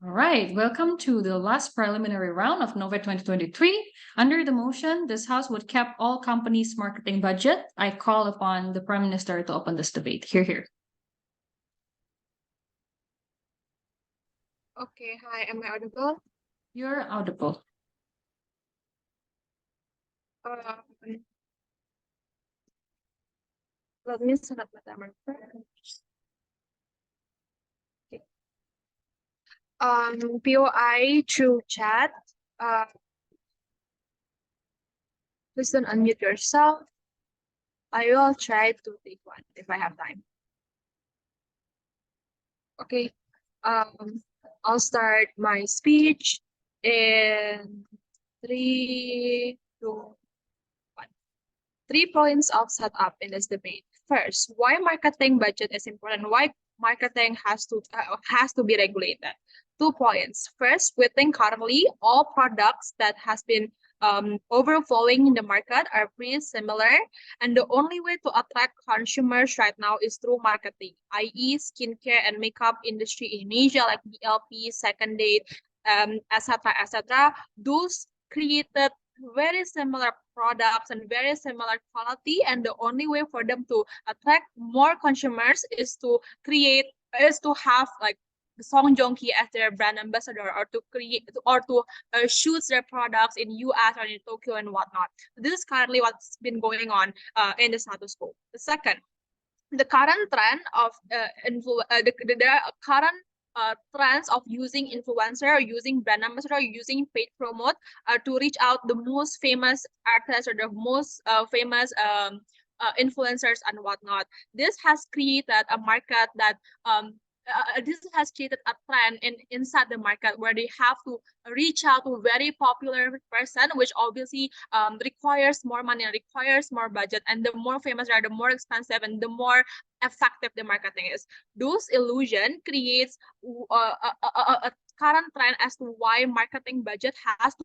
All right, welcome to the last preliminary round of NOVED 2023. Under the motion, this House would cap all companies' marketing budget. I call upon the Prime Minister to open this debate. Here. Okay, hi, am I audible? You're audible. Let me set up my timer first. Okay. POI through chat. Please don't unmute yourself. I will try to take one if I have time. Okay. I'll start my speech in 3, 2, 1. 3 points of setup in this debate. First, why marketing budget is important. Why marketing has to be regulated. 2 points. First, we think currently all products that has been overflowing in the market are pretty similar, and the only way to attract consumers right now is through marketing, i.e., skincare and makeup industry in Indonesia like BLP, Second Date, etc. Those created very similar products and very similar quality, and the only way for them to attract more consumers is to have like Song Joong Ki as their brand ambassador, or to shoot their products in US or in Tokyo and whatnot. This is currently what's been going on in the status quo. The second, the current trend of trends of using influencer, or using brand ambassador, or using paid promote to reach out the most famous artists or the most famous influencers and whatnot. This has created a market that this has created a trend inside the market where they have to reach out to a very popular person, which obviously requires more money and requires more budget. And the more famous they are, the more expensive and the more effective the marketing is. Those illusion creates a current trend as to why marketing budget has to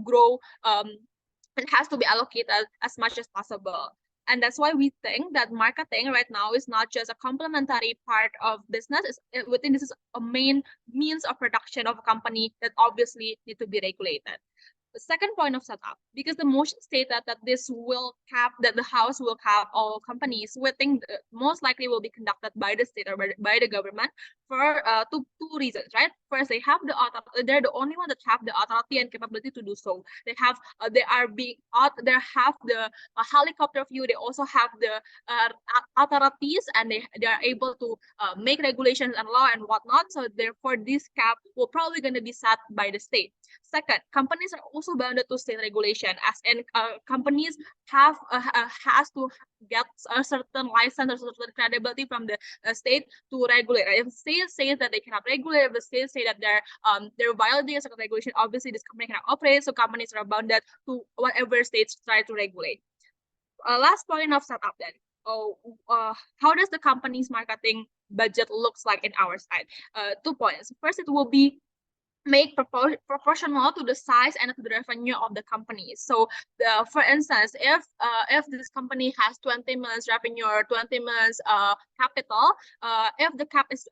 grow and has to be allocated as much as possible. And that's why we think that marketing right now is not just a complementary part of business. Within this is a main means of production of a company that obviously need to be regulated. The second point of setup, because the motion stated that the House will cap all companies, we think most likely will be conducted by the state or by the government for two reasons, right? First, they're the only one that have the authority and capability to do so. They have the helicopter view. They also have the authorities, and they are able to make regulations and law and whatnot. So therefore, this cap will probably going to be set by the state. Second, companies are also bounded to state regulation, as in companies has to get a certain license or certain credibility from the state to regulate. If the state says that they cannot regulate, if the state say that they're violating a certain regulation, obviously this company cannot operate. So companies are bounded to whatever states try to regulate. Last point of setup then. How does the company's marketing budget looks like in our side? 2 points. First, it will be make proportional to the size and to the revenue of the company. So for instance, if this company has 20 million revenue or 20 million capital, if the cap is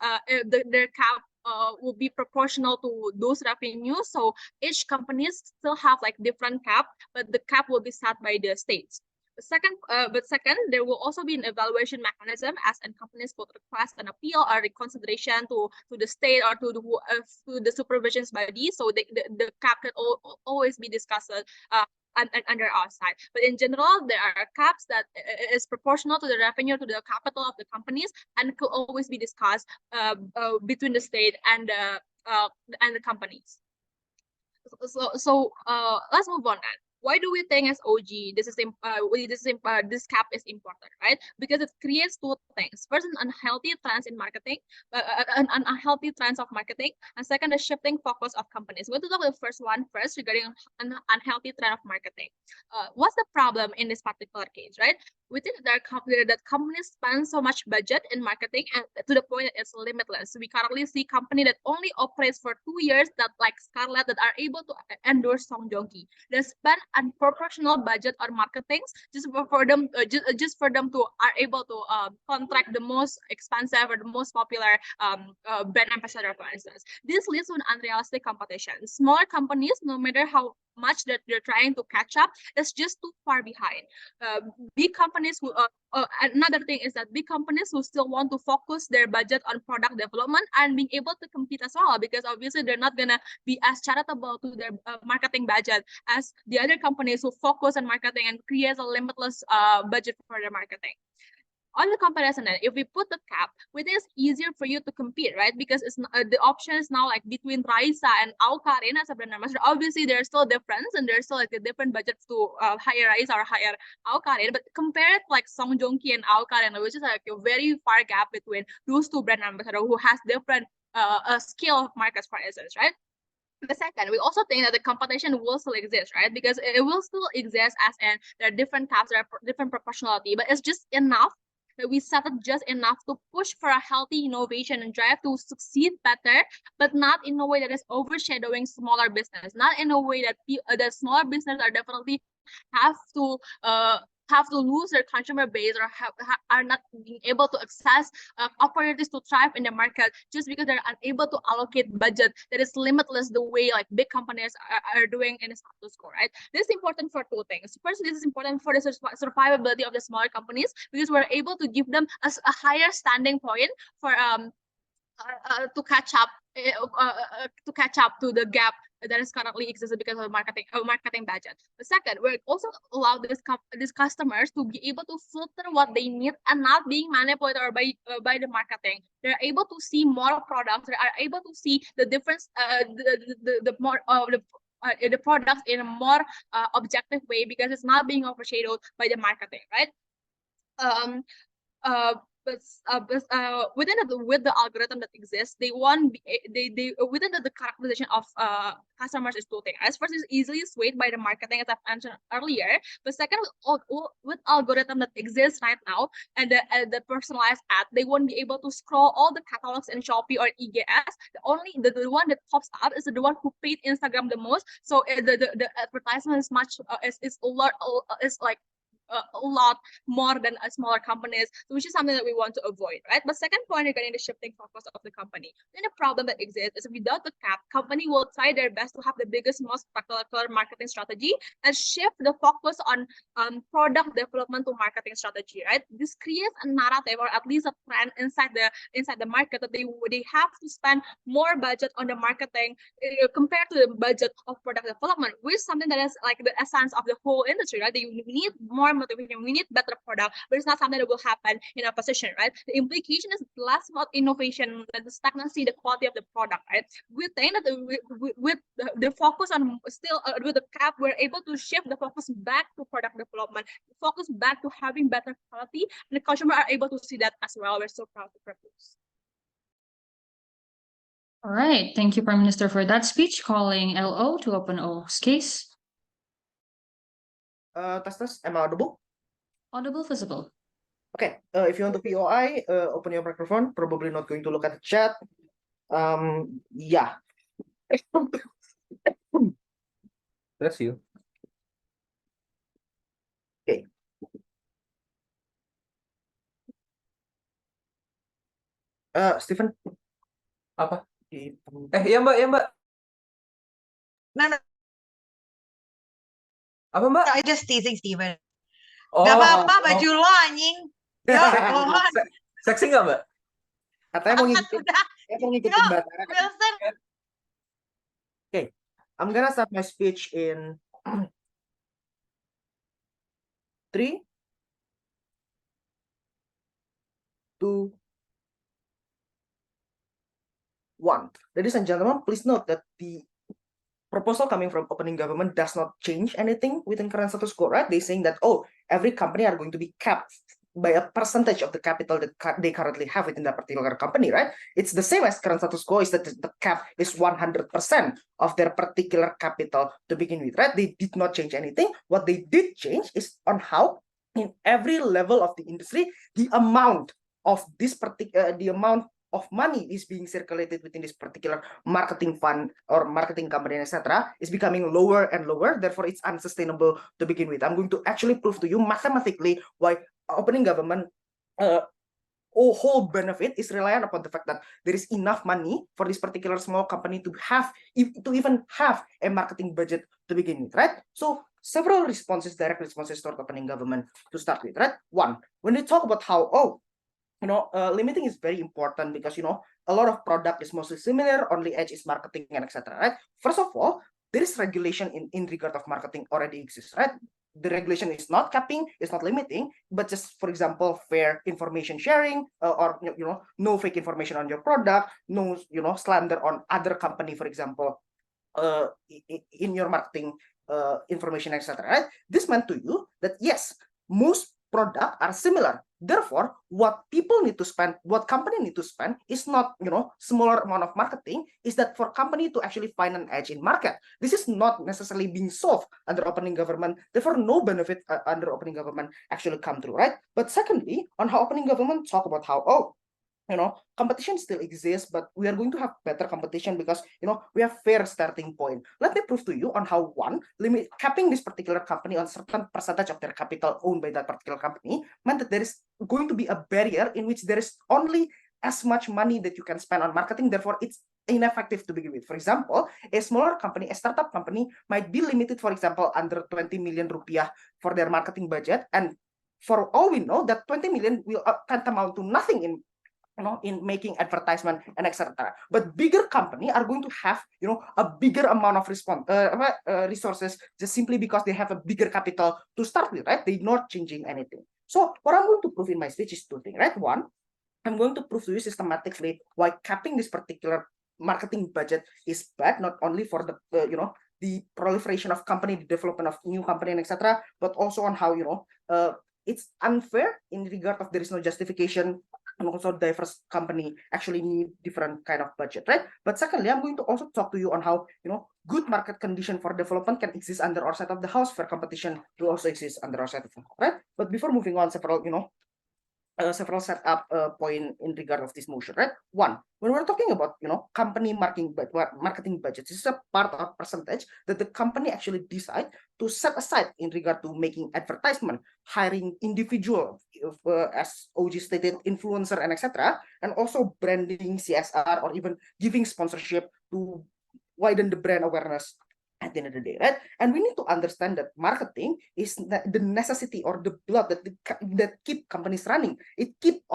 their cap will be proportional to those revenues. So each company still have like different cap, but the cap will be set by the states. Second, there will also be an evaluation mechanism, as in companies could request an appeal or reconsideration to the state or to the supervisions body. So the cap can always be discussed under our side. But in general, there are caps that is proportional to the revenue, to the capital of the companies, and could always be discussed between the state and the companies. So let's move on then. Why do we think as OG this cap is important, right? Because it creates two things. First, an unhealthy trends in marketing, an unhealthy trends of marketing, and second, a shifting focus of companies. We'll talk about the first one regarding an unhealthy trend of marketing. What's the problem in this particular case, right? within that companies spend so much budget in marketing and to the point that it's limitless. We currently see company that only operates for 2 years that like Scarlett that are able to endorse Song Joong Ki. They spend unproportional budget on marketing just for them to are able to contract the most expensive or the most popular brand ambassador, for instance. This leads to an unrealistic competition. Smaller companies, no matter how much that they're trying to catch up, is just too far behind. Big companies who another thing is that big companies who still want to focus their budget on product development and being able to compete as well, because obviously they're not gonna be as charitable to their marketing budget as the other companies who focus on marketing and create a limitless budget for their marketing. On the comparison, if we put the cap, it is easier for you to compete, right? Because it's the option is now like between Raisa and Aukarin as a brand ambassador. Obviously, there's still a difference, and there's still like a different budget to hire Raisa or hire Aukarin. But compare it like Song Joong Ki and Aukarin, which is like a very far gap between those two brand ambassadors who has different scale of markets, for instance, right? The second, we also think that the competition will still exist, right? Because it will still exist as in there are different caps, there are different proportionality, but it's just enough that we set it just enough to push for a healthy innovation and drive to succeed better, but not in a way that is overshadowing smaller business, not in a way that the smaller business are definitely have to lose their consumer base or are not being able to access opportunities to thrive in the market just because they're unable to allocate budget that is limitless the way like big companies are doing in the status quo, right? This is important for two things. First, this is important for the survivability of the smaller companies because we're able to give them a higher standing point for to catch up to the gap that is currently exists because of marketing budget. The second, we also allow these customers to be able to filter what they need and not being manipulated by the marketing. They're able to see more products. They are able to see the difference, the products in a more objective way because it's not being overshadowed by the marketing, right? With the algorithm that exists, they within the characterization of customers is two things. As first is easily swayed by the marketing, as I've mentioned earlier. But second, with algorithm that exists right now and the personalized ad, they won't be able to scroll all the catalogs in Shopee or EGS. The one that pops up is the one who paid Instagram the most. So the advertisement is much is a lot more than smaller companies, which is something that we want to avoid, right? But second point regarding the shifting focus of the company, then the problem that exists is without the cap, company will try their best to have the biggest, most spectacular marketing strategy and shift the focus on product development to marketing strategy, right? This creates a narrative or at least a trend inside the market that they have to spend more budget on the marketing compared to the budget of product development, which is something that is like the essence of the whole industry, right? We need more motivation, we need better product, but it's not something that will happen in a position, right? The implication is less about innovation than the stagnancy, the quality of the product, right? We think that with the focus on still with the cap, we're able to shift the focus back to product development, focus back to having better quality, and the consumer are able to see that as well. We're so proud to propose. All right. Thank you, Prime Minister, for that speech. Calling LO to open O's case. Test. Am I audible? Audible, visible. Okay. If you want to POI, open your microphone. Probably not going to look at the chat. Yeah. Bless you. Okay. Stephen. Apa? Ya Mbak, ya Mbak. No. Apa Mbak? I just teasing Steven. Oh, Gak apa-apa, baju lo anjing. Yo, go on. Seksi nggak Mbak? Katanya mau ngikutin, Udah. ngikutin Yo, Batara. Wilson. Okay, I'm gonna start my speech in 3, 2, 1. Ladies and gentlemen, please note that the proposal coming from opening government does not change anything within current status quo, right? They're saying that, oh, every company are going to be capped by a percentage of the capital that they currently have within that particular company, right? It's the same as current status quo, is that the cap is 100% of their particular capital to begin with, right? They did not change anything. What they did change is on how in every level of the industry, the amount of this particular, the amount of money is being circulated within this particular marketing fund or marketing company, etc., is becoming lower and lower. Therefore, it's unsustainable to begin with. I'm going to actually prove to you mathematically why opening government whole benefit is reliant upon the fact that there is enough money for this particular small company to even have a marketing budget to begin with, right? So several responses, direct responses toward opening government to start with, right? One, when we talk about how, limiting is very important because, a lot of product is mostly similar, only edge is marketing and etc., right? First of all, there is regulation in regard of marketing already exists, right? The regulation is not capping, it's not limiting, but just, for example, fair information sharing, or no fake information on your product, no slander on other company, for example, in your marketing information, etc., right? This meant to you that yes, most products are similar. Therefore, what people need to spend, what company need to spend is not, smaller amount of marketing, is that for company to actually find an edge in market. This is not necessarily being solved under opening government. Therefore, no benefit under opening government actually come through, right? But secondly, on how opening government talk about how, competition still exists, but we are going to have better competition because, we have fair starting point. Let me prove to you on how one, capping this particular company on certain percentage of their capital owned by that particular company meant that there is going to be a barrier in which there is only as much money that you can spend on marketing. Therefore, it's ineffective to begin with. For example, a smaller company, a startup company might be limited, for example, under 20 million rupiah for their marketing budget. And for all we know, that 20 million will can't amount to nothing in making advertisement and etc. But bigger company are going to have a bigger amount of resources just simply because they have a bigger capital to start with, right? They're not changing anything. So what I'm going to prove in my speech is two things, right? One, I'm going to prove to you systematically why capping this particular marketing budget is bad, not only for the the proliferation of company, the development of new company and etc., but also on how it's unfair in regard of there is no justification, and also diverse company actually need different kind of budget, right? But secondly, I'm going to also talk to you on how good market condition for development can exist under our side of the house, fair competition will also exist under our side of the house, right? But before moving on, several setup point in regard of this motion, right? One, when we're talking about company marketing budget, this is a part of percentage that the company actually decide to set aside in regard to making advertisement, hiring individual, as OG stated, influencer and etc., and also branding, CSR, or even giving sponsorship to widen the brand awareness at the end of the day, right? And we need to understand that marketing is the necessity or the blood that keep companies running. It keep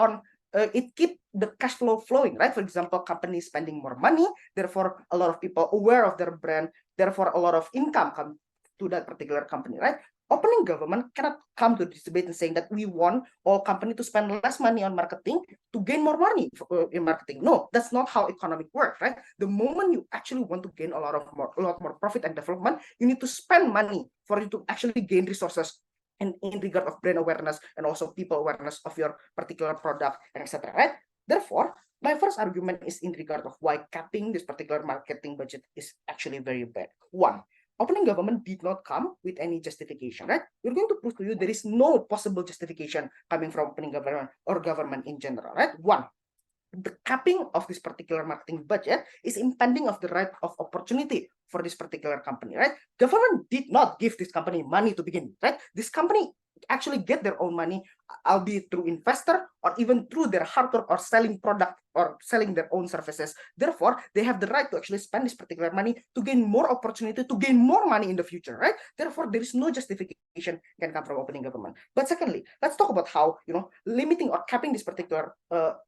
the cash flow flowing, right? For example, companies spending more money, therefore a lot of people aware of their brand, therefore a lot of income come to that particular company, right? Opening government cannot come to this debate and saying that we want all company to spend less money on marketing to gain more money in marketing. No, that's not how economic works, right? The moment you actually want to gain a lot more profit and development, you need to spend money for you to actually gain resources in regard of brand awareness and also people awareness of your particular product and etc., right? Therefore, my first argument is in regard of why capping this particular marketing budget is actually very bad. One, opening government did not come with any justification, right? We're going to prove to you there is no possible justification coming from opening government or government in general, right? One, the capping of this particular marketing budget is impending of the right of opportunity for this particular company, right? Government did not give this company money to begin with, right? This company actually get their own money, albeit through investor or even through their hard work or selling product or selling their own services. Therefore, they have the right to actually spend this particular money to gain more opportunity, to gain more money in the future, right? Therefore, there is no justification can come from opening government. But secondly, let's talk about how limiting or capping this particular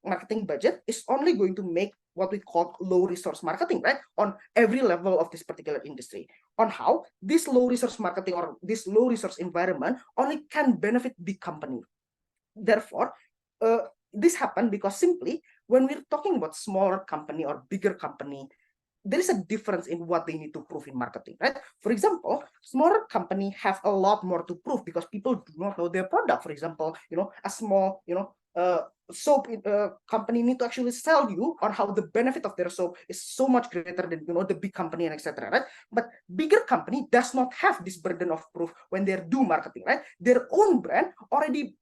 marketing budget is only going to make what we call low resource marketing, right? On every level of this particular industry. On how this low resource marketing or this low resource environment only can benefit big company. Therefore, this happened because simply when we're talking about smaller company or bigger company, there is a difference in what they need to prove in marketing, right? For example, smaller company have a lot more to prove because people do not know their product. For example, a small, soap company need to actually sell you on how the benefit of their soap is so much greater than the big company and etc. Right? But bigger company does not have this burden of proof when they do marketing. Right? Their own brand already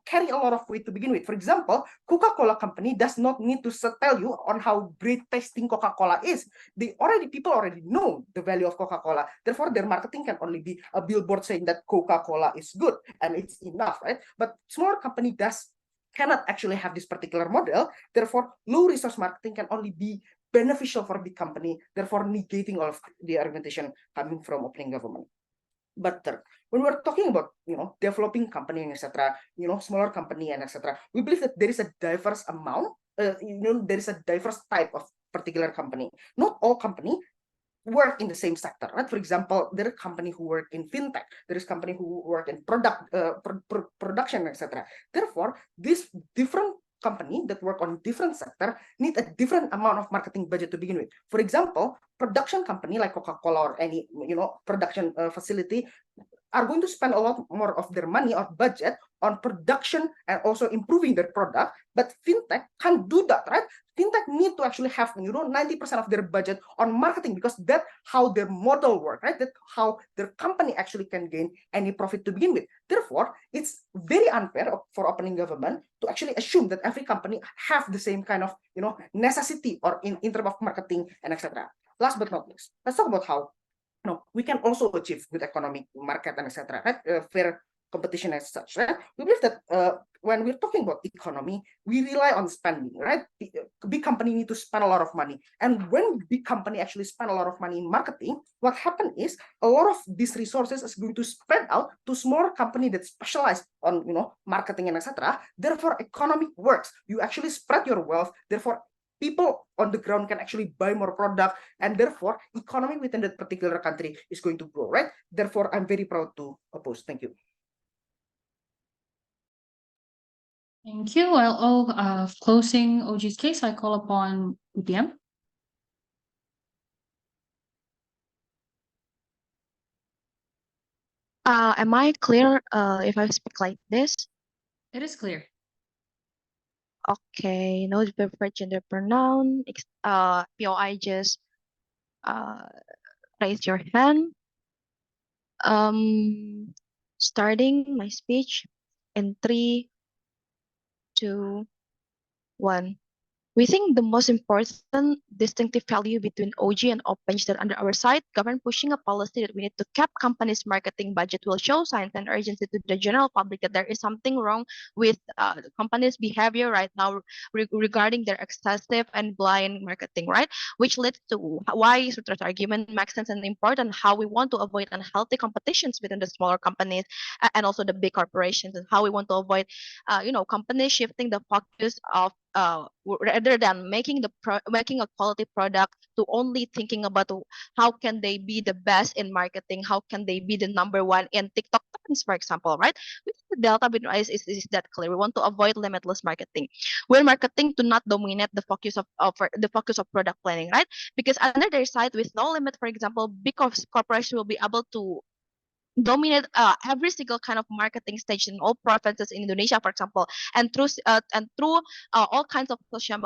carry a lot of weight to begin with. For example, Coca-Cola company does not need to tell you on how great tasting Coca-Cola is. People already know the value of Coca-Cola. Therefore, their marketing can only be a billboard saying that Coca-Cola is good and it's enough, right? But smaller company cannot actually have this particular model. Therefore, low resource marketing can only be beneficial for big company, therefore negating all of the argumentation coming from opening government. But third, when we're talking about developing company and etc., smaller company and etc., we believe that there is a diverse amount, there is a diverse type of particular company. Not all company work in the same sector, right? For example, there are company who work in fintech, there is company who work in production, etc. Therefore, this different company that work on different sector need a different amount of marketing budget to begin with. For example, production company like Coca-Cola or any production facility are going to spend a lot more of their money or budget on production and also improving their product. But fintech can't do that, right? Fintech need to actually have 90% of their budget on marketing because that's how their model work, right? That's how their company actually can gain any profit to begin with. Therefore, it's very unfair for opening government to actually assume that every company have the same kind of necessity or in terms of marketing and etc. Last but not least, let's talk about how we can also achieve good economic market and etc. Right? Fair competition as such. Right? We believe that when we're talking about economy, we rely on spending. Right? Big company need to spend a lot of money, and when big company actually spend a lot of money in marketing, what happens is a lot of these resources is going to spread out to smaller company that specialize on marketing and etc. Therefore, economic works. You actually spread your wealth. Therefore, people on the ground can actually buy more product, and therefore economy within that particular country is going to grow, right? Therefore, I'm very proud to oppose. Thank you. Thank you. While closing OG's case, I call upon UPM. Am I clear if I speak like this? It is clear. Okay, no preferred gender pronoun. POI just raise your hand. Starting my speech in 3, 2, 1. We think the most important distinctive value between OG and Open is that under our side, government pushing a policy that we need to cap companies' marketing budget will show signs and urgency to the general public that there is something wrong with companies' behavior right now regarding their excessive and blind marketing, right? Which leads to why Sutra's argument makes sense and important, how we want to avoid unhealthy competitions within the smaller companies and also the big corporations, and how we want to avoid, companies shifting the focus of rather than making a quality product to only thinking about how can they be the best in marketing, how can they be the number one in TikTok trends, for example, right? We think the delta between us is that clear. We want to avoid limitless marketing, where marketing to not dominate the focus of product planning, right? Because under their side, with no limit, for example, big corporations will be able to dominate every single kind of marketing stage in all provinces in Indonesia, for example, and through all kinds of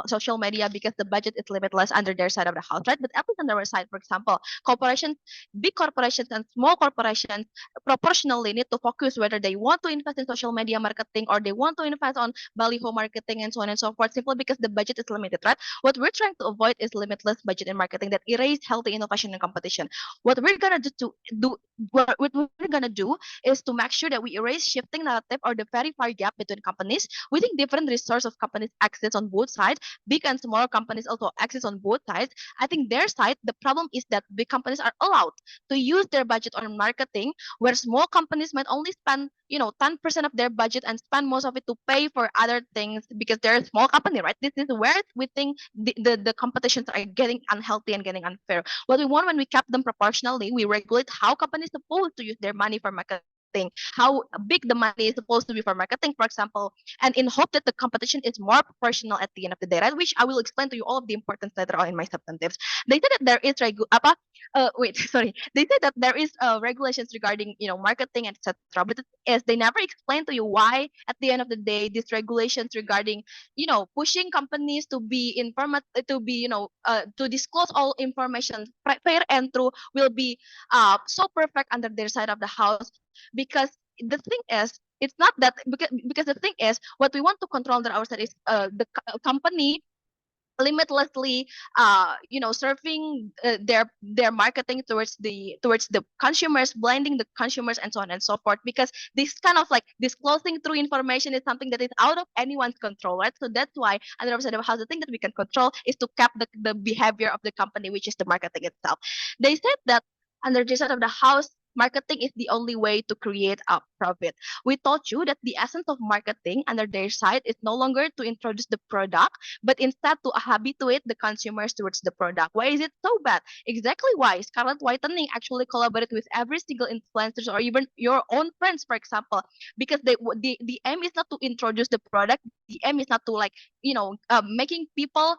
social media, because the budget is limitless under their side of the house, right? But at least on our side, for example, corporations, big corporations and small corporations proportionally need to focus whether they want to invest in social media marketing or they want to invest on Baliho marketing and so on and so forth, simply because the budget is limited, right? What we're trying to avoid is limitless budget in marketing that erase healthy innovation and competition. What we're gonna what we're gonna do is to make sure that we erase shifting narrative or the very far gap between companies. We think different resource of companies exist on both sides. Big and small companies also exist on both sides. I think their side, the problem is that big companies are allowed to use their budget on marketing, where small companies might only spend 10% of their budget and spend most of it to pay for other things because they're a small company, right? This is where we think the competitions are getting unhealthy and getting unfair. What we want when we cap them proportionally, we regulate how companies supposed to use their money for marketing marketing, how big the money is supposed to be for marketing, for example, and in hope that the competition is more proportional at the end of the day, right? Which I will explain to you all of the importance later on in my substantives. They said that there is sorry. They said that there is regulations regarding marketing, etc. But it is they never explain to you why at the end of the day these regulations regarding pushing companies to be to be to disclose all information fair and true will be so perfect under their side of the house, because the thing is it's not that, because the thing is what we want to control under our side is the company limitlessly serving their marketing towards the consumers, blinding the consumers, and so on and so forth, because this kind of like disclosing true information is something that is out of anyone's control, right? So that's why on the other side of the house, the thing that we can control is to cap the behavior of the company, which is the marketing itself. They said that under the side of the house, marketing is the only way to create a profit. We told you that the essence of marketing under their side is no longer to introduce the product, but instead to habituate the consumers towards the product. Why is it so bad? Exactly why Scarlet Whitening actually collaborated with every single influencers or even your own friends, for example, because the aim is not to introduce the product. The aim is not to making people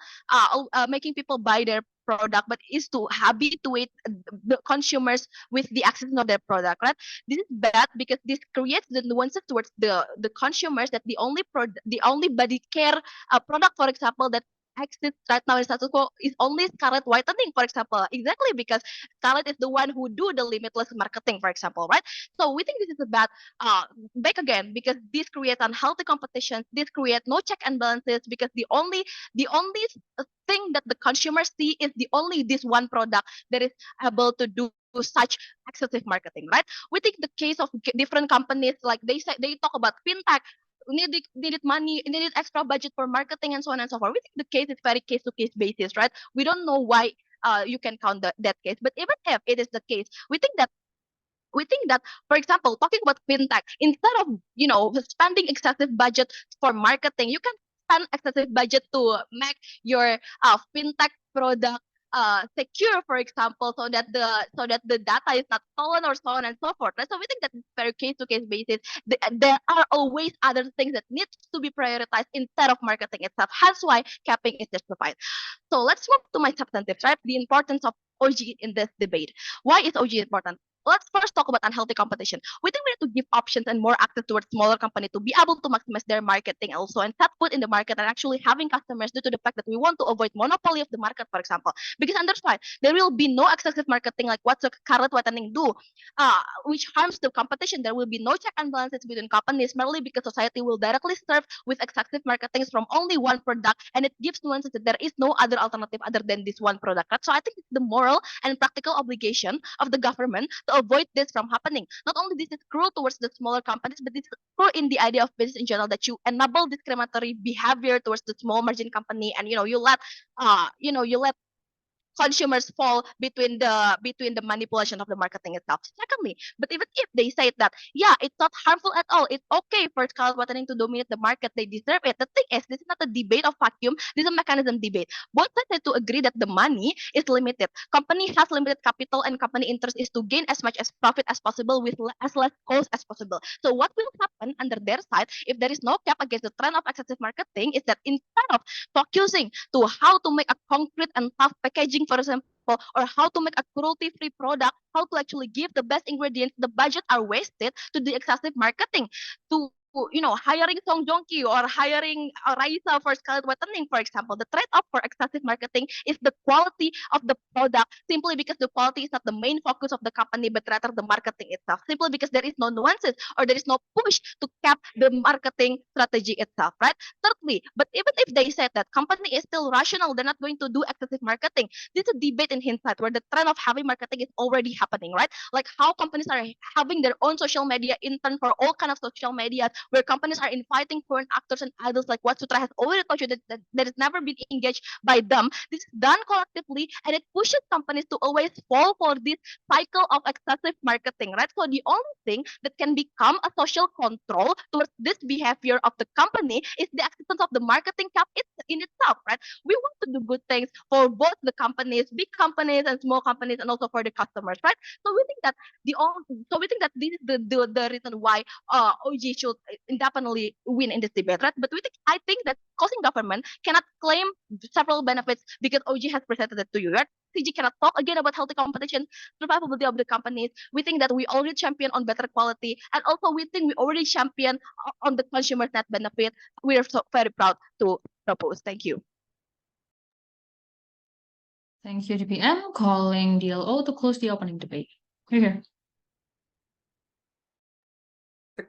buy their product, but is to habituate the consumers with the access of their product, right? This is bad because this creates the nuances towards the consumers that the only body care product, for example, that exists right now in status quo is only Scarlet Whitening, for example. Exactly, because Scarlet is the one who do the limitless marketing, for example, right? So we think this is a bad back again, because this creates unhealthy competition. This creates no check and balances, because the only thing that the consumers see is the only this one product that is able to do such excessive marketing, right? We take the case of different companies, like they talk about fintech needed money, needed extra budget for marketing, and so on and so forth. We think the case is very case to case basis, right? We don't know why you can count that case, but even if it is the case, we think that, for example, talking about fintech, instead of spending excessive budget for marketing, you can spend excessive budget to make your fintech product secure, for example, so that the data is not stolen, or so on and so forth, right? So we think that it's very case to case basis. There are always other things that needs to be prioritized instead of marketing itself. Hence why capping is justified. So let's move to my substantives, right? The importance of OG in this debate. Why is OG important? Let's first talk about unhealthy competition. We think we need to give options and more access towards smaller companies to be able to maximize their marketing also and set foot in the market and actually having customers, due to the fact that we want to avoid monopoly of the market, for example. Because on their side, there will be no excessive marketing like what Scarlet Whitening do, which harms the competition. There will be no check and balances between companies merely because society will directly serve with excessive marketing from only one product, and it gives nuances that there is no other alternative other than this one product. Right? So I think it's the moral and practical obligation of the government to avoid this from happening. Not only this is cruel towards the smaller companies, but this is cruel in the idea of business in general, that you enable discriminatory behavior towards the small margin company, and you let consumers fall between the manipulation of the marketing itself. Secondly, but even if they say that, yeah, it's not harmful at all, it's okay for Scarlet Whitening to dominate the market, they deserve it. The thing is, this is not a debate of vacuum, this is a mechanism debate. Both sides have to agree that the money is limited. Company has limited capital, and company interest is to gain as much as profit as possible with as less cost as possible. So what will happen under their side if there is no cap against the trend of excessive marketing is that instead of focusing to how to make a concrete and tough packaging, for example, or how to make a cruelty-free product, how to actually give the best ingredients, the budget are wasted to the excessive marketing, to hiring Song Joong Ki or hiring Raisa for Scarlet Whitening, for example. The trade-off for excessive marketing is the quality of the product, simply because the quality is not the main focus of the company, but rather the marketing itself, simply because there is no nuances or there is no push to cap the marketing strategy itself, right? Thirdly, but even if they said that company is still rational, they're not going to do excessive marketing, this is a debate in hindsight where the trend of heavy marketing is already happening, right? Like how companies are having their own social media intern for all kind of social media, where companies are inviting foreign actors and idols, like what Sutra has already told you that has never been engaged by them. This is done collectively, and it pushes companies to always fall for this cycle of excessive marketing, right? So the only thing that can become a social control towards this behavior of the company is the existence of the marketing cap in itself, right? We want to do good things for both the companies, big companies and small companies, and also for the customers, right? So we think that this is the reason why OG should indefinitely win in this debate, right? But I think that causing government cannot claim several benefits because OG has presented it to you, right? CG cannot talk again about healthy competition, survivability of the companies. We think that we already champion on better quality, and also we think we already champion on the consumer's net benefit. We are so very proud to propose. Thank you. Thank you, GPM. Calling DLO to close the opening debate. Here.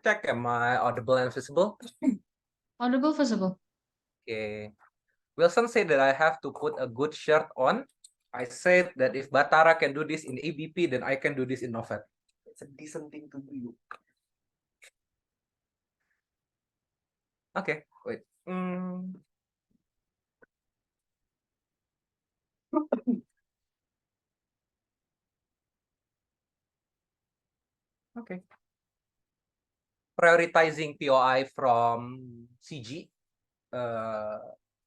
Check, am I audible and visible? Audible, visible. Okay. Wilson said that I have to put a good shirt on. I said that if Batara can do this in ABP, then I can do this in NOVED. It's a decent thing to do. Okay, wait. Okay. Prioritizing POI from CG.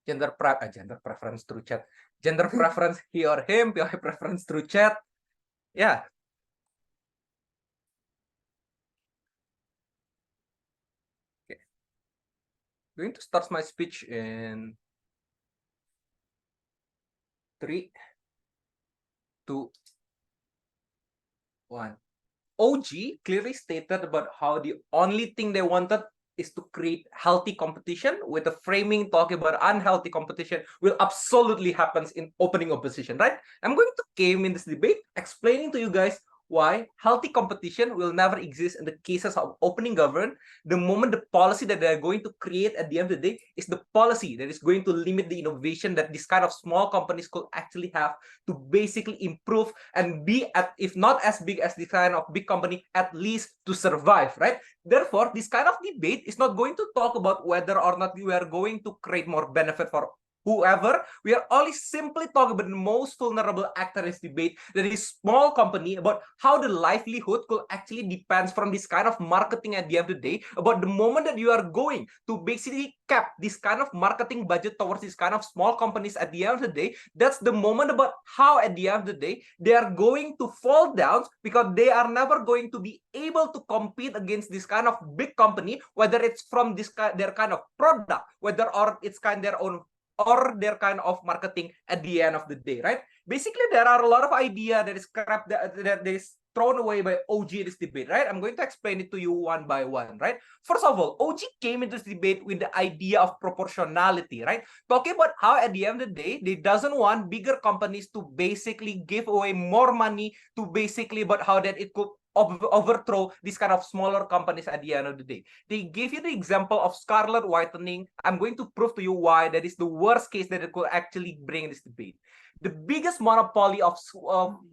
Gender preference through chat. Gender preference he or him, POI preference through chat. Yeah. Okay. Going to start my speech in 3, 2, 1. OG clearly stated about how the only thing they wanted is to create healthy competition, with the framing talking about unhealthy competition will absolutely happens in opening opposition, right? I'm going to came in this debate explaining to you guys why healthy competition will never exist in the cases of opening government. The moment the policy that they're going to create at the end of the day is the policy that is going to limit the innovation that this kind of small companies could actually have to basically improve and be at, if not as big as this kind of big company, at least to survive, right? Therefore, this kind of debate is not going to talk about whether or not we are going to create more benefit for whoever. We are only simply talking about the most vulnerable actor in this debate, that is small company, about how the livelihood could actually depends from this kind of marketing at the end of the day. About the moment that you are going to basically cap this kind of marketing budget towards this kind of small companies at the end of the day, that's the moment about how at the end of the day they are going to fall down, because they are never going to be able to compete against this kind of big company, whether it's from this their kind of product, whether or it's kind of their own or their kind of marketing at the end of the day, right? Basically, there are a lot of idea that is scrapped, that is thrown away by OG in this debate, right? I'm going to explain it to you one by one, right? First of all, OG came into this debate with the idea of proportionality, right? Talking about how at the end of the day, they doesn't want bigger companies to basically give away more money to basically about how that it could overthrow these kind of smaller companies at the end of the day. They gave you the example of scarlet whitening. I'm going to prove to you why that is the worst case that it could actually bring this debate. The biggest monopoly of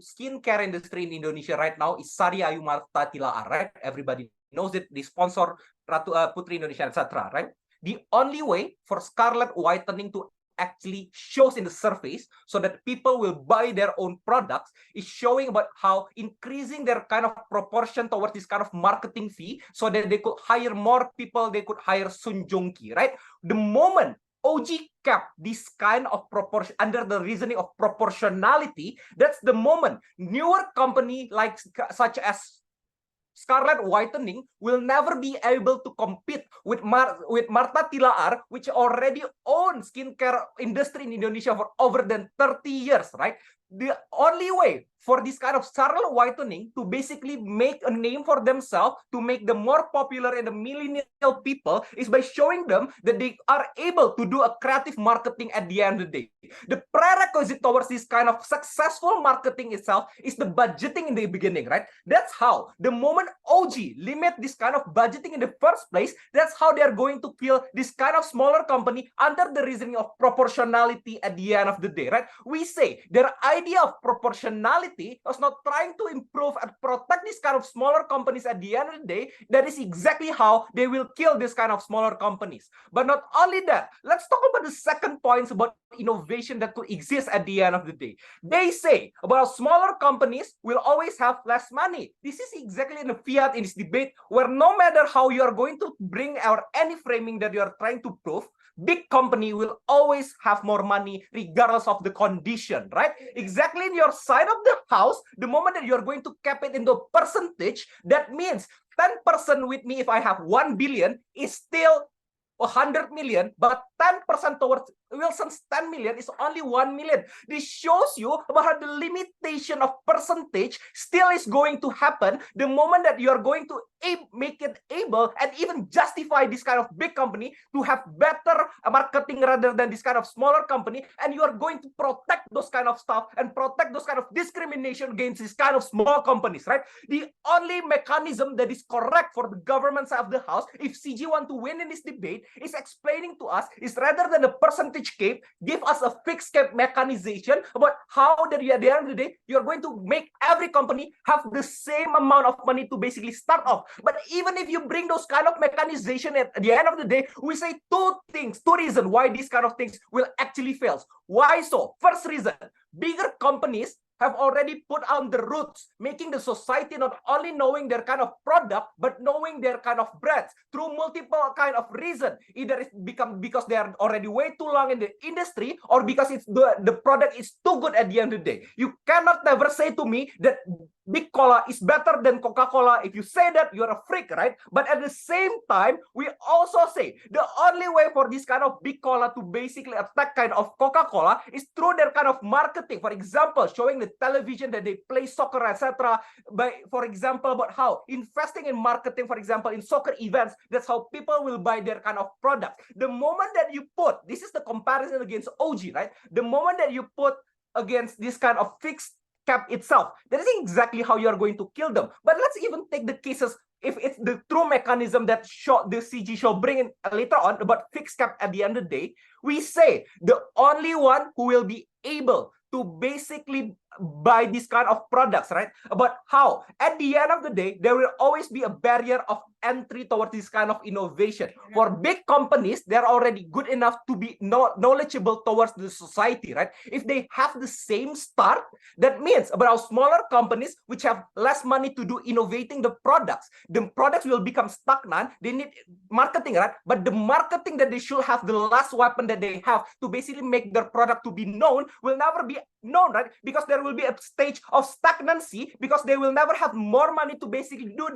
skincare industry in Indonesia right now is Sari Ayu Marta Tilaar, right? Everybody knows it. They sponsor Ratu Putri Indonesia, etc., right? The only way for scarlet whitening to actually shows in the surface so that people will buy their own products is showing about how increasing their kind of proportion towards this kind of marketing fee so that they could hire more people, they could hire Sun Jong-ki, right? The moment OG kept this kind of proportion under the reasoning of proportionality, that's the moment newer company like such as scarlet whitening will never be able to compete with Marta Tilaar, which already owns skincare industry in Indonesia for over than 30 years, right? The only way for this kind of scarlet whitening to basically make a name for themselves, to make them more popular in the millennial people, is by showing them that they are able to do a creative marketing at the end of the day. The prerequisite towards this kind of successful marketing itself is the budgeting in the beginning, right? That's how the moment OG limit this kind of budgeting in the first place, that's how they're going to kill this kind of smaller company under the reasoning of proportionality at the end of the day, right? We say their idea of proportionality was not trying to improve and protect this kind of smaller companies at the end of the day. That is exactly how they will kill this kind of smaller companies. But not only that, let's talk about the second points about innovation that could exist at the end of the day. They say about smaller companies will always have less money. This is exactly in the fiat in this debate, where no matter how you are going to bring or any framing that you are trying to prove, big company will always have more money regardless of the condition, right? Exactly in your side of the house, the moment that you're going to cap it into a percentage, that means 10% with me, if I have 1 billion, is still 100 million, but 10% towards Wilson's 10 million is only 1 million. This shows you about how the limitation of percentage still is going to happen the moment that you are going to make it able and even justify this kind of big company to have better marketing rather than this kind of smaller company, and you are going to protect those kind of stuff and protect those kind of discrimination against this kind of small companies, right? The only mechanism that is correct for the government side of the house, if CG want to win in this debate, is explaining to us is rather than a percentage cap, give us a fixed cap mechanization about how that at the end of the day, you're going to make every company have the same amount of money to basically start off. But even if you bring those kind of mechanization at the end of the day, we say two reasons why these kind of things will actually fail. Why so? First reason, bigger companies have already put on the roots, making the society not only knowing their kind of product, but knowing their kind of brands through multiple kind of reason. Either it's become because they are already way too long in the industry, or because it's the product is too good at the end of the day. You cannot never say to me that Big Cola is better than Coca-Cola. If you say that, you're a freak, right? But at the same time, we also say the only way for this kind of Big Cola to basically attack kind of Coca-Cola is through their kind of marketing. For example, showing the television that they play soccer, etc. By, for example, about how investing in marketing, for example, in soccer events, that's how people will buy their kind of product. The moment that you put, this is the comparison against OG, right? The moment that you put against this kind of fixed cap itself, that is exactly how you are going to kill them. But let's even take the cases, if it's the true mechanism that the CG shall bring in later on about fixed cap at the end of the day, we say the only one who will be able to basically buy this kind of products, right? But how? At the end of the day, there will always be a barrier of entry towards this kind of innovation. For big companies, they're already good enough to be knowledgeable towards the society, right? If they have the same start, that means about smaller companies which have less money to do innovating the products will become stagnant. They need marketing, right? But the marketing that they should have, the last weapon that they have to basically make their product to be known, will never be known, right? Because there will be a stage of stagnancy, because they will never have more money to basically do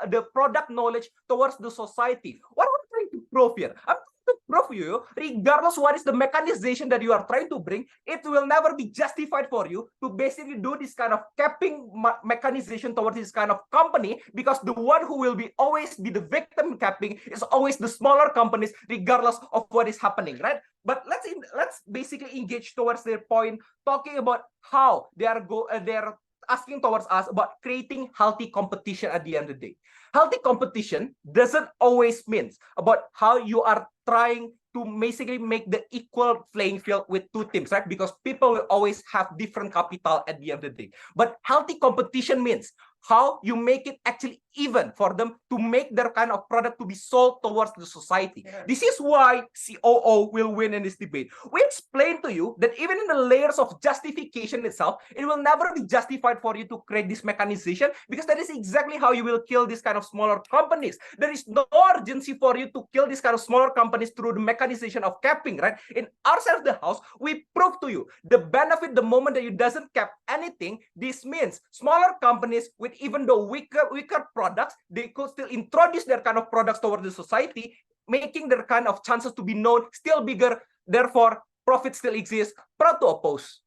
the product knowledge towards the society. What am I trying to prove here? I'm trying to prove you, regardless what is the mechanization that you are trying to bring, it will never be justified for you to basically do this kind of capping mechanization towards this kind of company, because the one who will be always be the victim capping is always the smaller companies, regardless of what is happening, right? But let's basically engage towards their point, talking about how they're asking towards us about creating healthy competition at the end of the day. Healthy competition doesn't always mean about how you are trying to basically make the equal playing field with two teams, right? Because people will always have different capital at the end of the day. But healthy competition means how you make it actually even for them to make their kind of product to be sold towards the society. This is why COO will win in this debate. We explained to you that even in the layers of justification itself, it will never be justified for you to create this mechanization, because that is exactly how you will kill this kind of smaller companies. There is no urgency for you to kill this kind of smaller companies through the mechanization of capping, right? In our side of the house, we prove to you the benefit the moment that you doesn't cap anything. This means smaller companies with even the weaker products, they could still introduce their kind of products toward the society, making their kind of chances to be known still bigger. Therefore, profit still exists. Proud to oppose.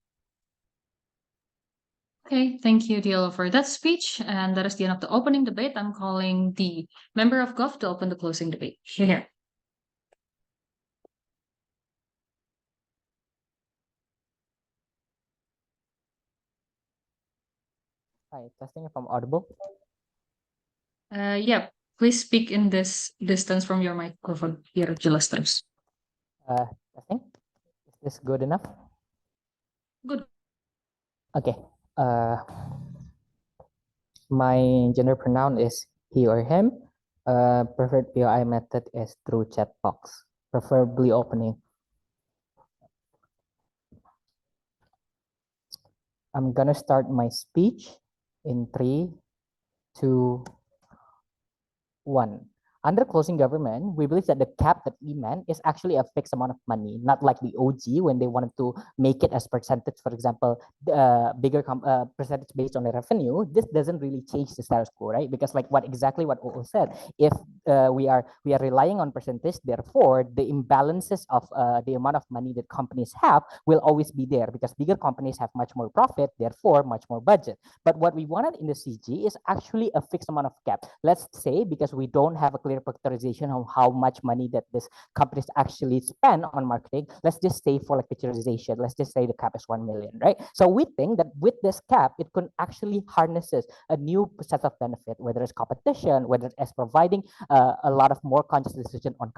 Okay, thank you, Diallo, for that speech. And that is the end of the opening debate. I'm calling the member of GOV to open the closing debate. Here. Hi, testing if I'm audible. Yeah, please speak in this distance from your microphone. Biar jelas terus. Testing. Is this good enough? Good. Okay. My gender pronoun is he or him. Preferred POI method is through chat box, preferably opening. I'm gonna start my speech in 3, 2, 1. Under closing government, we believe that the cap that we meant is actually a fixed amount of money, not like the OG when they wanted to make it as percentage, for example, bigger percentage based on the revenue. This doesn't really change the status quo, right? Because like exactly what Oo said, if we are relying on percentage, therefore the imbalances of the amount of money that companies have will always be there because bigger companies have much more profit, therefore much more budget. But what we wanted in the CG is actually a fixed amount of cap. Let's say because we don't have a clear picturization of how much money that this companies actually spend on marketing, let's just say for like picturization, let's just say the cap is 1 million, right? So we think that with this cap, it can actually harnesses a new set of benefit, whether it's competition, whether it's providing a lot of more conscious decision on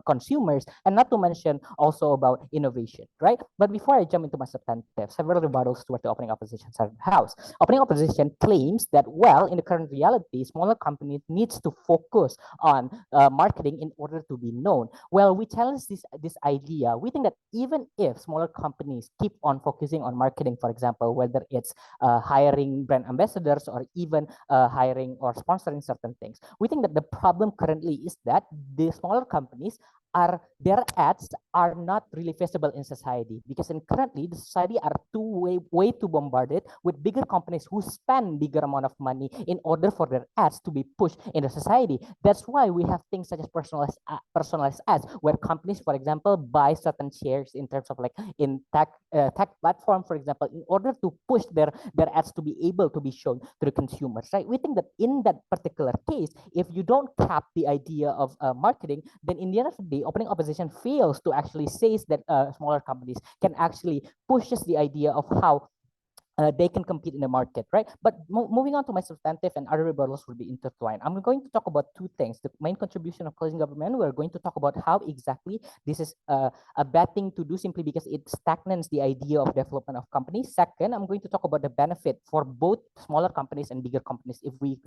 consumers, and not to mention also about innovation, right? But before I jump into my substantive, several rebuttals toward the opening opposition side of the house. Opening opposition claims that, well, in the current reality, smaller companies needs to focus on marketing in order to be known. Well, we challenge this idea. We think that even if smaller companies keep on focusing on marketing, for example, whether it's hiring brand ambassadors or even hiring or sponsoring certain things, we think that the problem currently is that the smaller companies are their ads are not really visible in society because currently the society are way too bombarded with bigger companies who spend bigger amount of money in order for their ads to be pushed in the society. That's why we have things such as personalized ads where companies, for example, buy certain shares in terms of like in tech platform, for example, in order to push their ads to be able to be shown to the consumers, right? We think that in that particular case, if you don't cap the idea of marketing, then in the end of the day, opening opposition fails to actually say that smaller companies can actually pushes the idea of how they can compete in the market, right? But moving on to my substantive and other rebuttals will be intertwined. I'm going to talk about two things. The main contribution of closing government, we're going to talk about how exactly this is a bad thing to do simply because it stagnates the idea of development of companies. Second, I'm going to talk about the benefit for both smaller companies and bigger companies if we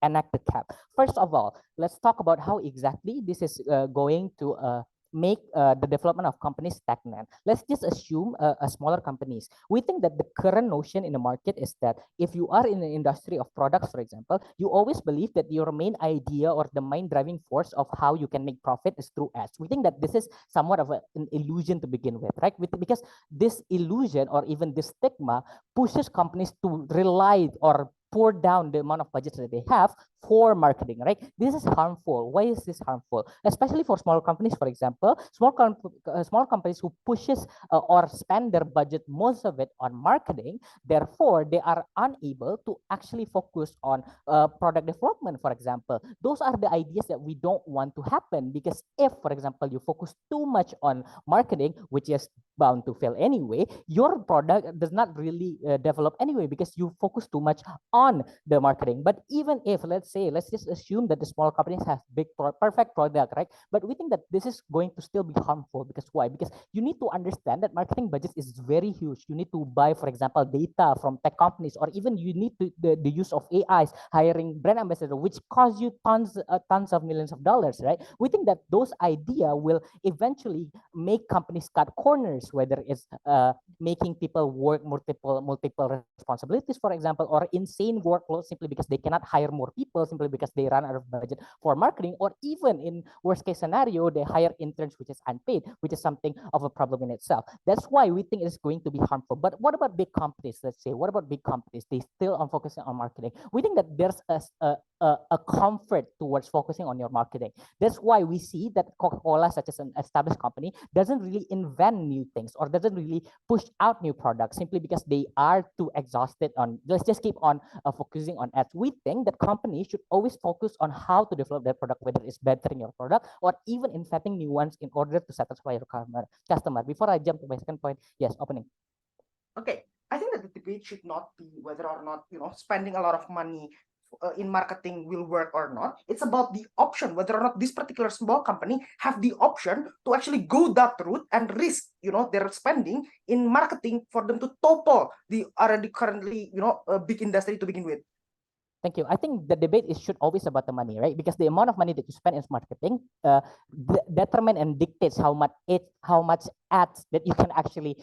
enact the cap. First of all, let's talk about how exactly this is going to make the development of companies stagnant. Let's just assume a smaller companies. We think that the current notion in the market is that if you are in the industry of products, for example, you always believe that your main idea or the main driving force of how you can make profit is through ads. We think that this is somewhat of an illusion to begin with, right? Because this illusion or even this stigma pushes companies to rely or pour down the amount of budgets that they have for marketing, right? This is harmful. Why is this harmful? Especially for small companies, for example, small companies who pushes or spend their budget, most of it on marketing. Therefore, they are unable to actually focus on product development, for example. Those are the ideas that we don't want to happen because if, for example, you focus too much on marketing, which is bound to fail anyway, your product does not really develop anyway because you focus too much on the marketing. But even if, let's just assume that the small companies have perfect product, right? But we think that this is going to still be harmful because why? Because you need to understand that marketing budget is very huge. You need to buy, for example, data from tech companies, or even you need to the use of AIs, hiring brand ambassador, which costs you tons of millions of dollars, right? We think that those idea will eventually make companies cut corners, whether it's making people work multiple responsibilities, for example, or insane workload simply because they cannot hire more people simply because they run out of budget for marketing, or even in worst case scenario, they hire interns which is unpaid, which is something of a problem in itself. That's why we think it's going to be harmful. But what about big companies? Let's say, what about big companies? They still are focusing on marketing. We think that there's a comfort towards focusing on your marketing. That's why we see that Coca-Cola, such as an established company, doesn't really invent new things or doesn't really push out new products simply because they are too exhausted on, let's just keep on focusing on ads. We think that companies should always focus on how to develop their product, whether it's bettering your product or even inventing new ones in order to satisfy your customer. Before I jump to my second point, yes, opening. Okay, I think that the debate should not be whether or not, spending a lot of money in marketing will work or not. It's about the option, whether or not this particular small company have the option to actually go that route and risk, their spending in marketing for them to topple the already currently, big industry to begin with. Thank you. I think the debate should always about the money, right? Because the amount of money that you spend in marketing determine and dictates how much ads that you can actually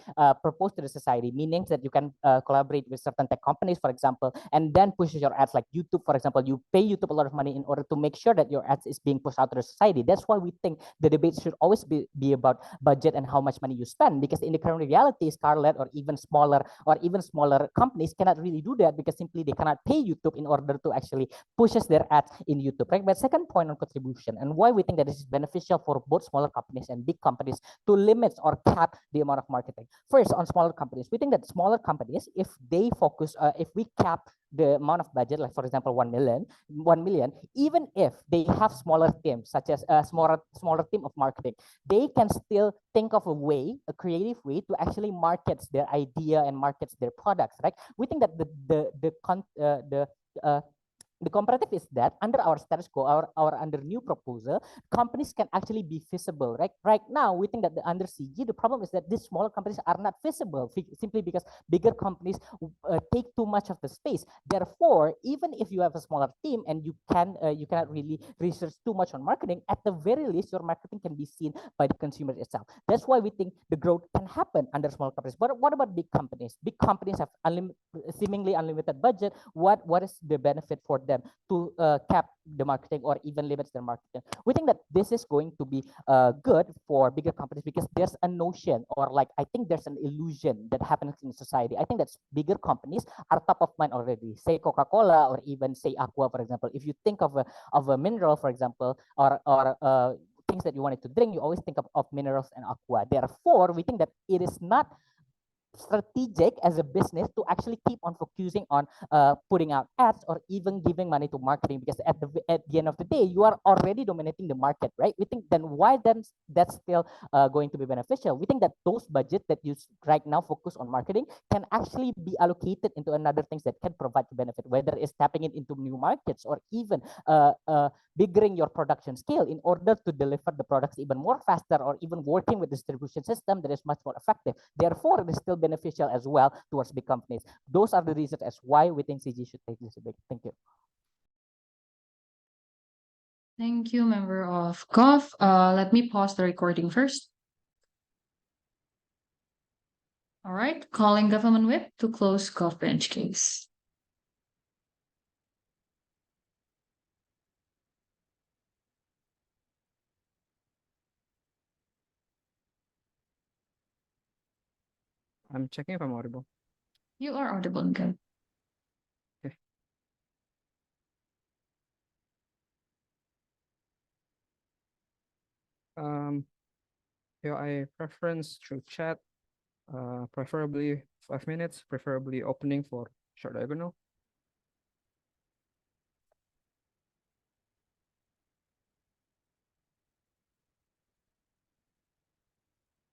propose to the society, meaning that you can collaborate with certain tech companies, for example, and then push your ads like YouTube, for example. You pay YouTube a lot of money in order to make sure that your ads is being pushed out to the society. That's why we think the debate should always be about budget and how much money you spend, because in the current reality, Scarlett or even smaller companies cannot really do that because simply they cannot pay YouTube in order to actually pushes their ads in YouTube, right? But second point on contribution and why we think that this is beneficial for both smaller companies and big companies to limit or cap the amount of marketing. First, on smaller companies, we think that smaller companies, if they focus, if we cap the amount of budget, like for example, 1 million, even if they have smaller teams, such as a smaller team of marketing, they can still think of a creative way to actually market their idea and market their products, right? We think that the comparative is that under our status quo, our under new proposal, companies can actually be feasible, right? Right now, we think that under CG, the problem is that these smaller companies are not feasible simply because bigger companies take too much of the space. Therefore, even if you have a smaller team and you cannot really research too much on marketing, at the very least, your marketing can be seen by the consumer itself. That's why we think the growth can happen under small companies. But what about big companies? Big companies have seemingly unlimited budget. What is the benefit for them to cap the marketing or even limits their marketing? We think that this is going to be good for bigger companies because there's a notion, or like I think there's an illusion that happens in society. I think that bigger companies are top of mind already. Say Coca-Cola or even say Aqua, for example. If you think of a mineral, for example, or things that you wanted to drink, you always think of minerals and Aqua. Therefore, we think that it is not strategic as a business to actually keep on focusing on putting out ads or even giving money to marketing, because at the end of the day, you are already dominating the market, right? We think then why then that's still going to be beneficial. We think that those budgets that you right now focus on marketing can actually be allocated into another things that can provide the benefit, whether it's tapping it into new markets or even biggering your production scale in order to deliver the products even more faster, or even working with distribution system that is much more effective. Therefore, it is still beneficial as well towards big companies. Those are the reasons as why we think CG should take this a big. Thank you. Thank you, member of GOV. Let me pause the recording first. All right, calling Government Whip to close GOV bench case. I'm checking if I'm audible. You are audible, Gov. Okay. Yeah, I preference through chat, preferably 5 minutes, preferably opening for short diagonal.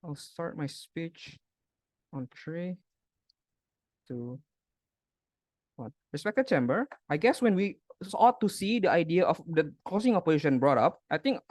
I'll start my speech on 3, 2, 1. Respected chamber, I guess when we ought to see the idea of the causing opposition brought up, I think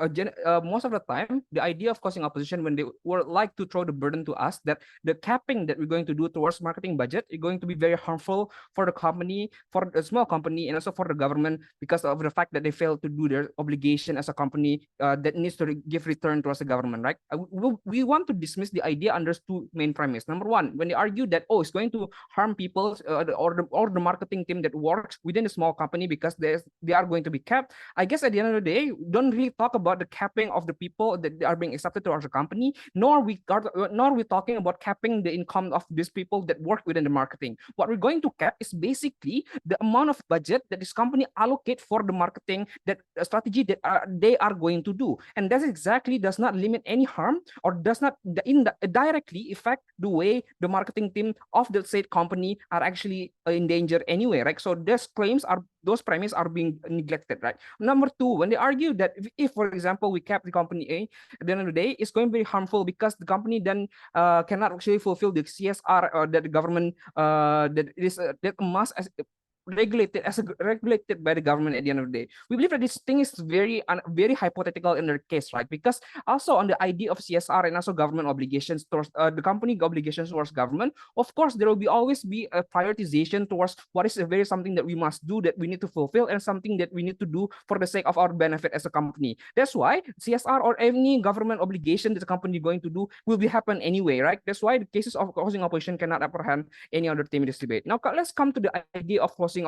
most of the time, the idea of causing opposition, when they would like to throw the burden to us that the capping that we're going to do towards marketing budget is going to be very harmful for the company, for the small company, and also for the government, because of the fact that they failed to do their obligation as a company that needs to give return towards the government, right? We want to dismiss the idea under 2 main premises. Number one, when they argue that, oh, it's going to harm people or the marketing team that works within a small company because they are going to be capped. I guess at the end of the day, we don't really talk about the capping of the people that are being accepted to our company, nor we talking about capping the income of these people that work within the marketing. What we're going to cap is basically the amount of budget that this company allocate for the marketing, that strategy that they are going to do, and that exactly does not limit any harm or does not directly affect the way the marketing team of the said company are actually in danger anyway, right? So those premises are being neglected, right? Number two, when they argue that if for example, we cap the company A, at the end of the day, it's going to be harmful because the company then cannot actually fulfill the CSR that the government that must regulated regulated by the government at the end of the day. We believe that this thing is very very hypothetical in their case, right? Because also on the idea of CSR and also government obligations towards the company obligations towards government, of course there will always be a prioritization towards what is a very something that we must do, that we need to fulfill, and something that we need to do for the sake of our benefit as a company. That's why CSR or any government obligation that the company is going to do will be happen anyway, right? That's why the cases of closing opposition cannot apprehend any other team in this debate. Now let's come to the idea of closing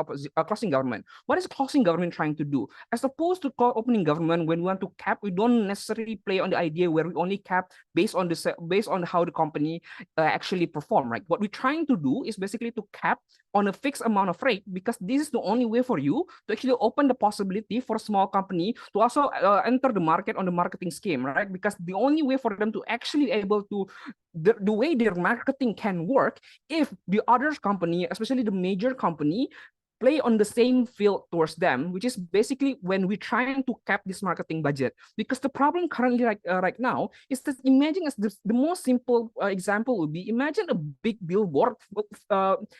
government. What is closing government trying to do? As opposed to opening government, when we want to cap, we don't necessarily play on the idea where we only cap based on how the company actually perform, right? What we're trying to do is basically to cap on a fixed amount of rate, because this is the only way for you to actually open the possibility for a small company to also enter the market on the marketing scheme, right? Because the only way for them to actually able to the way their marketing can work, if the other company, especially the major company, play on the same field towards them, which is basically when we're trying to cap this marketing budget. Because the problem currently right now is that, imagine as the most simple example would be, imagine a big billboard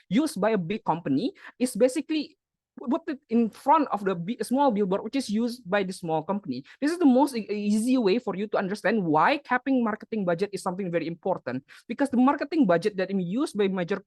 used by a big company is basically put it in front of the small billboard, which is used by the small company. This is the most easy way for you to understand why capping marketing budget is something very important, because the marketing budget that is used by major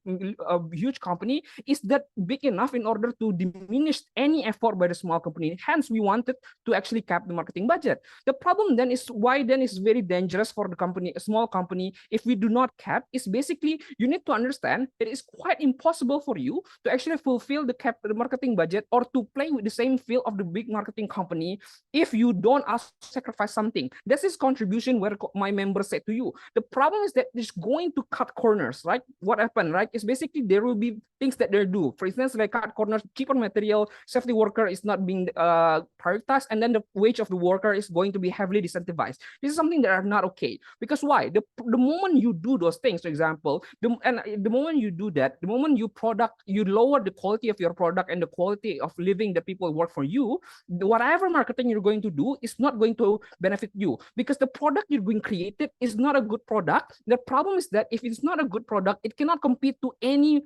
huge company is that big enough in order to diminish any effort by the small company. Hence, we wanted to actually cap the marketing budget. The problem then is why then it's very dangerous for the company, a small company, if we do not cap, is basically you need to understand it is quite impossible for you to actually fulfill the marketing budget or to play with the same field of the big marketing company if you don't sacrifice something. This is contribution where my members said to you. The problem is that it's going to cut corners, right? What happened, right? Is basically there will be things that they do. For instance, like cut corners, cheaper material, safety worker is not being prioritized, and then the wage of the worker is going to be heavily disincentivized. This is something that are not okay. Because why? The moment you do those things, for example, the moment you do that, the moment you lower the quality of your product and the quality of living the people work for you, whatever marketing you're going to do is not going to benefit you, because the product you're going created is not a good product. The problem is that if it's not a good product, it cannot compete to any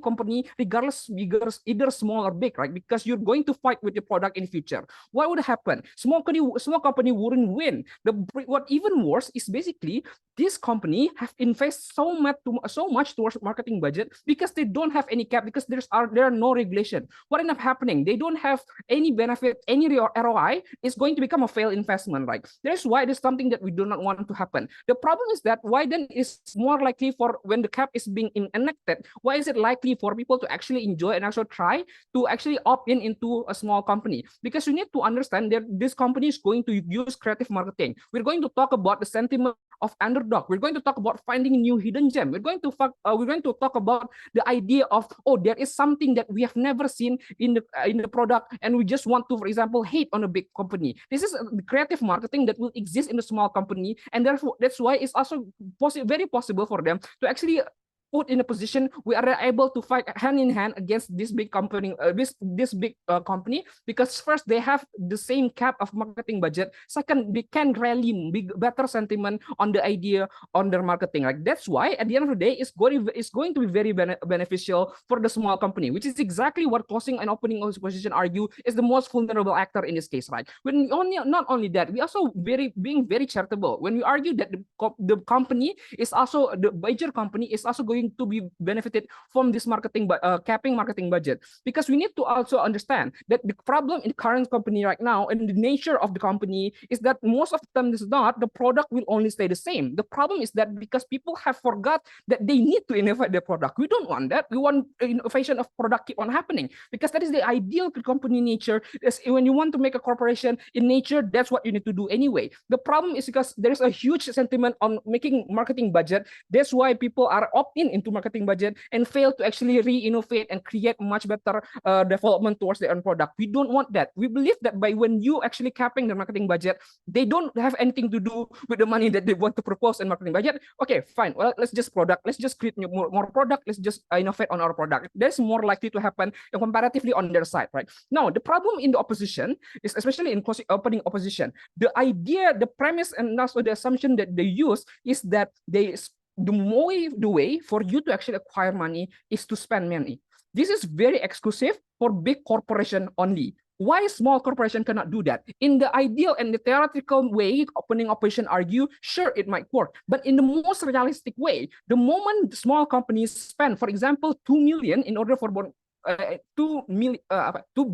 company, regardless either small or big, right? Because you're going to fight with the product in the future. What would happen? Small company wouldn't win. What even worse is basically this company have invested so much towards marketing budget because they don't have any cap, because there are no regulation. What ends up happening? They don't have any benefit, any ROI. It's going to become a failed investment, right? That's why it is something that we do not want to happen. The problem is that why then is more likely for when the cap is being enacted, why is it likely for people to actually enjoy and also try to actually opt into a small company? Because you need to understand that this company is going to use creative marketing. We're going to talk about the sentiment of underdog. We're going to talk about finding a new hidden gem. We're going to talk about the idea of, oh, there is something that we have never seen in the product, and we just want to, for example, hate on a big company. This is the creative marketing that will exist in a small company, and therefore that's why it's also very possible for them to actually put in a position we are able to fight hand in hand against this big company, company, because first they have the same cap of marketing budget. Second, they can rally better sentiment on the idea on their marketing. Like that's why at the end of the day, it's going to be very beneficial for the small company, which is exactly what closing and opening position argue is the most vulnerable actor in this case, right? When not only that, we also being very charitable when we argue that the company is also the major company is also going to be benefited from this capping marketing budget, because we need to also understand that the problem in the current company right now and the nature of the company is that most of the time is not the product will only stay the same. The problem is that because people have forgot that they need to innovate their product. We don't want that. We want innovation of product keep on happening, because that is the ideal company nature. Is when you want to make a corporation in nature, that's what you need to do anyway. The problem is because there is a huge sentiment on making marketing budget. That's why people are opting into marketing budget and fail to actually re-innovate and create much better development towards their own product. We don't want that. We believe that by when you actually capping the marketing budget, they don't have anything to do with the money that they want to propose in marketing budget. Okay, fine. Well, let's just create more product. Let's just innovate on our product. That's more likely to happen comparatively on their side, right? Now, the problem in the opposition is, especially in opening opposition, the idea, the premise, and also the assumption that they use is that the way for you to actually acquire money is to spend money. This is very exclusive for big corporation only. Why small corporation cannot do that? In the ideal and the theoretical way, opening operation argue, sure, it might work. But in the most realistic way, the moment small companies spend, for example, 2 million in order for 2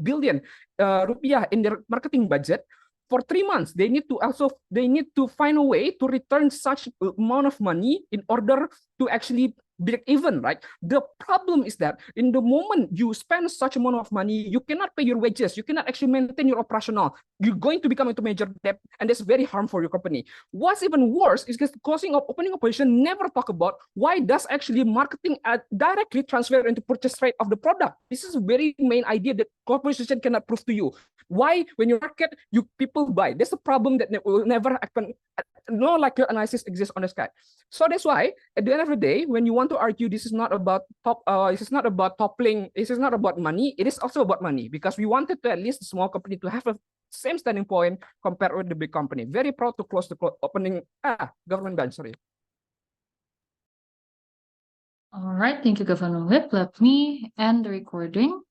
billion rupiah in their marketing budget, for 3 months, they need to find a way to return such amount of money in order to actually break even, right? The problem is that in the moment you spend such amount of money, you cannot pay your wages, you cannot actually maintain your operational. You're going to become into major debt, and that's very harmful for your company. What's even worse is because closing of opening operation never talk about why does actually marketing directly transfer into purchase rate of the product. This is a very main idea that corporation cannot prove to you. Why, when you market, you people buy? That's a problem that will never happen. No likelihood analysis exists on the sky. So that's why, at the end of the day, when you want to argue this is not about this is not about toppling, this is not about money, it is also about money, because we wanted to at least the small company to have a same standing point compared with the big company. Very proud to close the opening government bench. Sorry. All right, thank you, Governor Whip. Let me end the recording.